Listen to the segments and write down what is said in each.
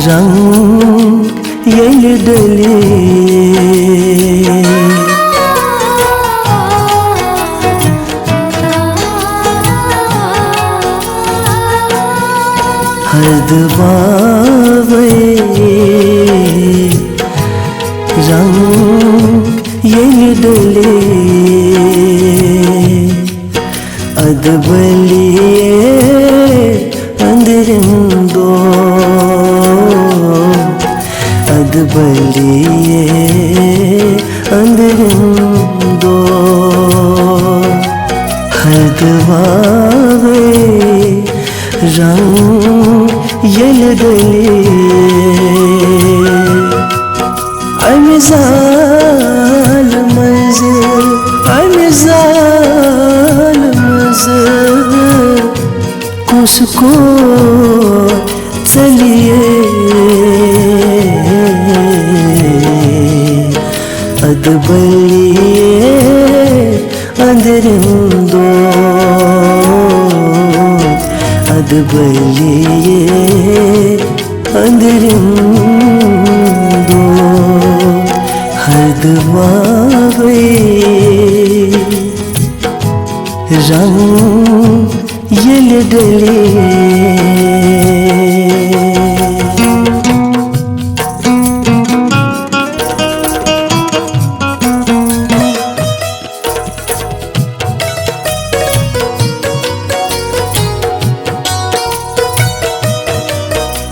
रंग येले डले हरदवावे रंग येले डले अदबलिए अंदरिंदो अदबलिए अंदरिंदो हरदवावे रंग येलदले अमिज़ाल मज़े अमिज़ाल मज़े कुसको चलिए अदबलिए अंदरिंदो अदबलिए अंदरिंदो हरदवावे रंग येले डले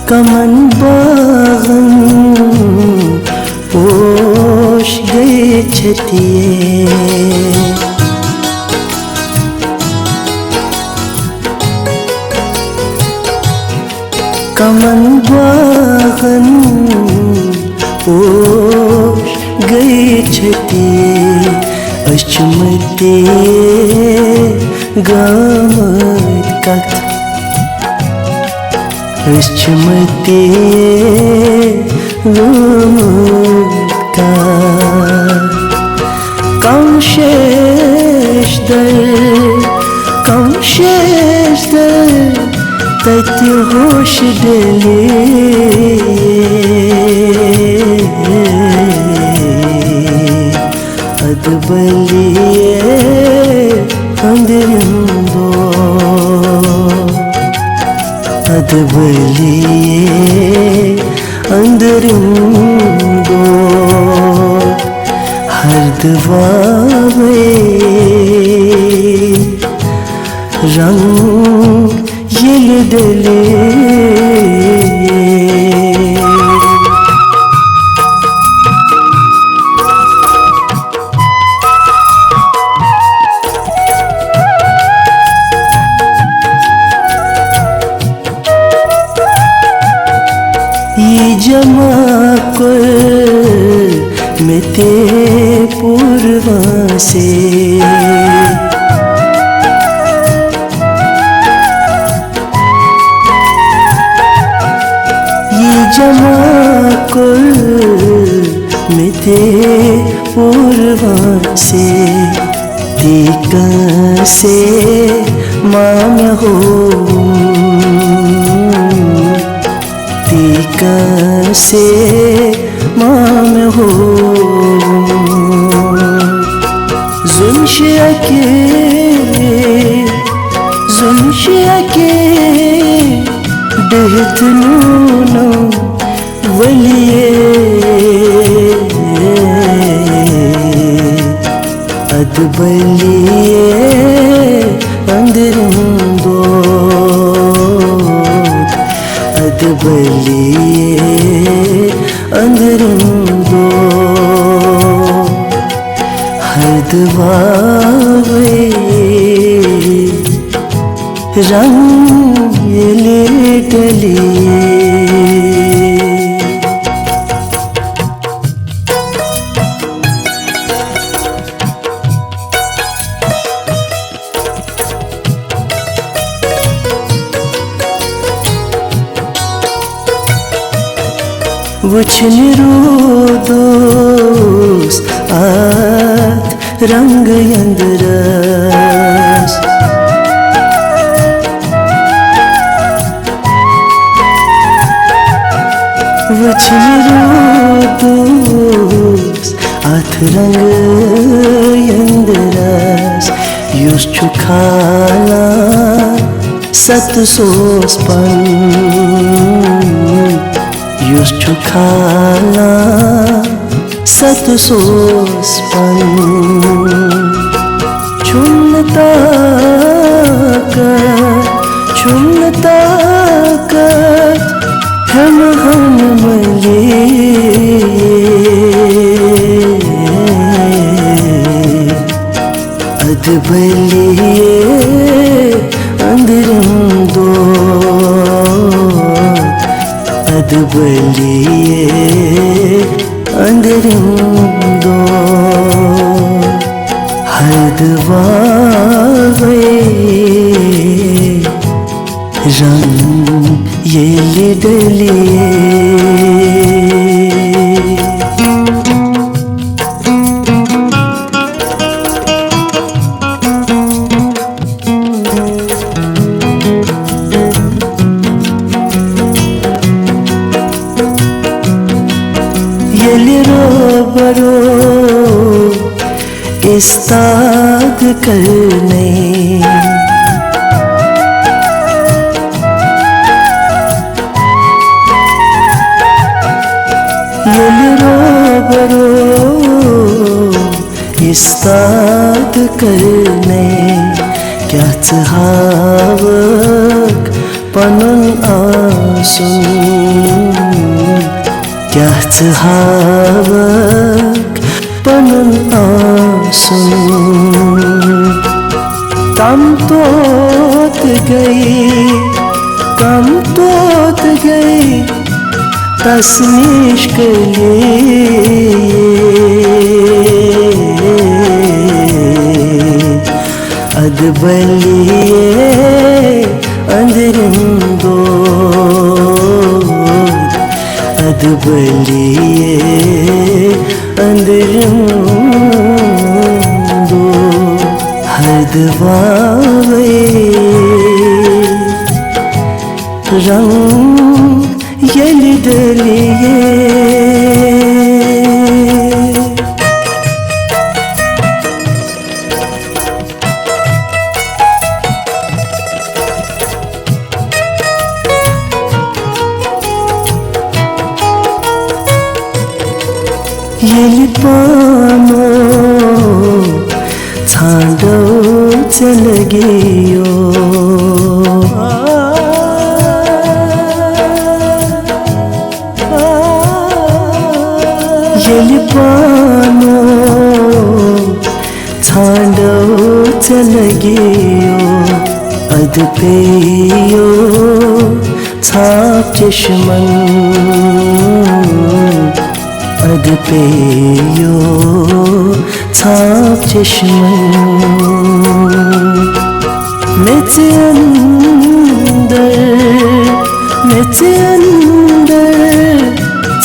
कमन बागन पोश गए छतिए कमन बागन पोश गए छतिए अश्मते गामत कत अश्मते गामत कम शेष दर तति होश डले अदबलिए अंदरिंदो अदबलिए अंदरिंदो हरदवावे रंग येले डले ये जमा कर मिते पूर्वा से जमा कर मिते पूर्वा से तीका से माम हो तीका से माम हो जुल्शिया के देहत नूनो वलिए अदबलिए अंदरिंदो अदबलिए अंदरिंदो हरदवावे रंग येले डले वचन रोदोस आत रंग यंदरस Buchmirudus Athrang Yandaras Yuschu Khala Satusospan Yuschu Khala Satusospan Chumnata Kat Ham male Adbaliye andiram do Adbaliye andiram do Hadwave rang ye lidliye बरो इस्ताद करने बरो इस्ताद करने क्या हावक पनुन आसुन क्या हावक पनुन आसुन कम तोत गई तस्नीश के लिए अदबलिए अंदरिम दो अदबलिए अंदरिम दो हदवावे रंग यलिदलिए यलिपानो छांडो चल गयो यलिपानो छांडो चल गयो अदपेयो छाप चश्मन अदपेयो छाप चश्मन मेरे अंदर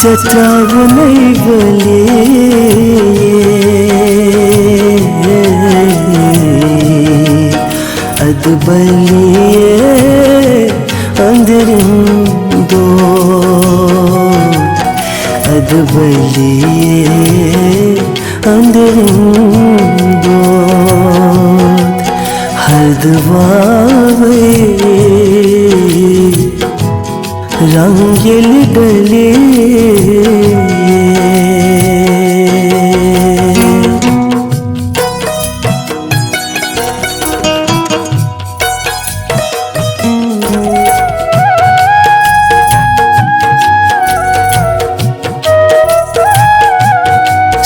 चटाव नहीं गले अदबलिए अंदरिम दो अदबलिए अंदरिम दो हदवावे रंग यलिदलिए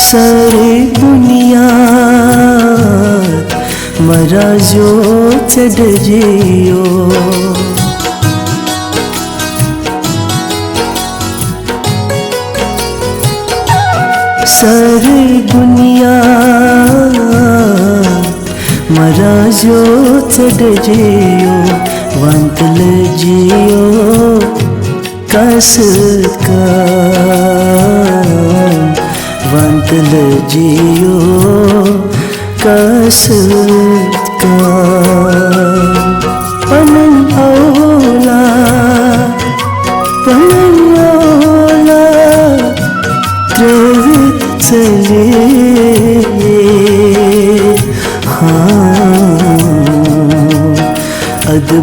सारी दुनिया मराजो चढ़ जियो सारी दुनिया मराजो चढ़ जियो वंतल जियो कसका वंतल जियो कसका पनन औला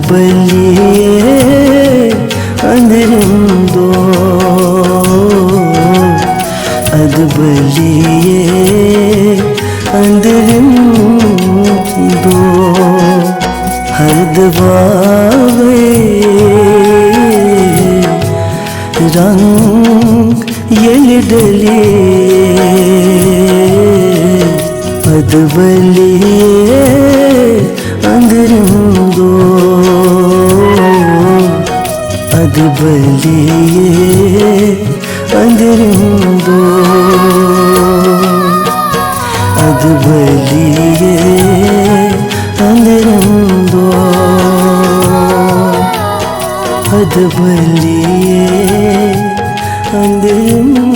ബലിയേ അന്തരന്തോ അത് ബലിയേ അന്തരന്തോ ഹർദവാവേ रंग ये डले अदबलिए अंदरंदो अदबलिए अंदरंदो अदबलिए अंदरंदो अदबलिए अंदर